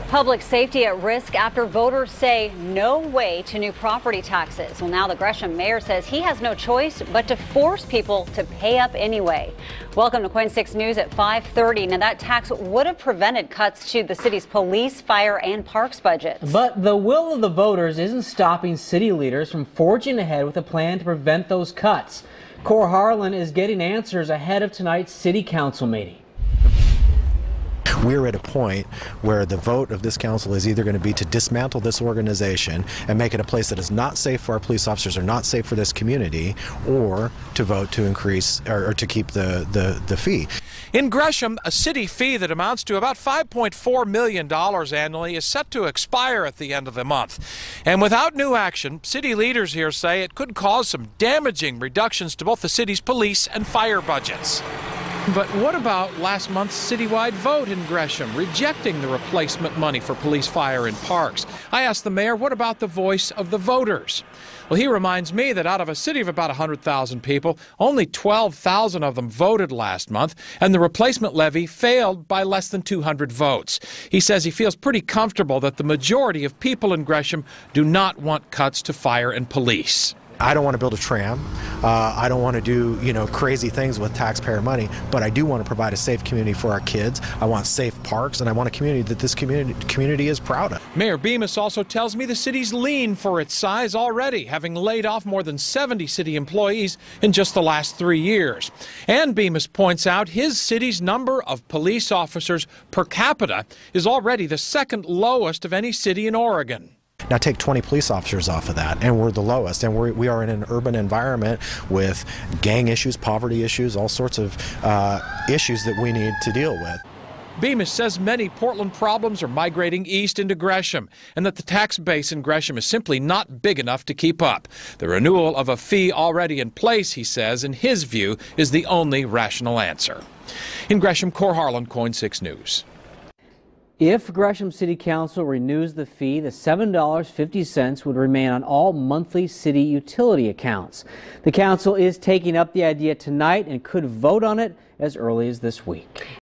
Public safety at risk after voters say no way to new property taxes. Well, now the Gresham mayor says he has no choice but to force people to pay up anyway. Welcome to KOIN 6 News at 5:30. Now, that tax would have prevented cuts to the city's police, fire, and parks budgets. But the will of the voters isn't stopping city leaders from forging ahead with a plan to prevent those cuts. Cor Harlan is getting answers ahead of tonight's city council meeting. We're at a point where the vote of this council is either going to be to dismantle this organization and make it a place that is not safe for our police officers or not safe for this community, or to vote to increase or to keep the fee. In Gresham, a city fee that amounts to about $5.4 million annually is set to expire at the end of the month. And without new action, city leaders here say it could cause some damaging reductions to both the city's police and fire budgets. But what about last month's citywide vote in Gresham, rejecting the replacement money for police, fire, and parks? I asked the mayor, what about the voice of the voters? Well, he reminds me that out of a city of about 100,000 people, only 12,000 of them voted last month, and the replacement levy failed by less than 200 votes. He says he feels pretty comfortable that the majority of people in Gresham do not want cuts to fire and police. I don't want to build a tram. I don't want to do, crazy things with taxpayer money, but I do want to provide a safe community for our kids. I want safe parks, and I want a community that this community is proud of. Mayor Bemis also tells me the city's lean for its size already, having laid off more than 70 city employees in just the last 3 years. And Bemis points out his city's number of police officers per capita is already the second lowest of any city in Oregon. Now take 20 police officers off of that, and we're the lowest, and we are in an urban environment with gang issues, poverty issues, all sorts of issues that we need to deal with. Bemis says many Portland problems are migrating east into Gresham, and that the tax base in Gresham is simply not big enough to keep up. The renewal of a fee already in place, he says, in his view, is the only rational answer. In Gresham, Cor Harlan, KOIN 6 News. If Gresham City Council renews the fee, the $7.50 would remain on all monthly city utility accounts. The council is taking up the idea tonight and could vote on it as early as this week.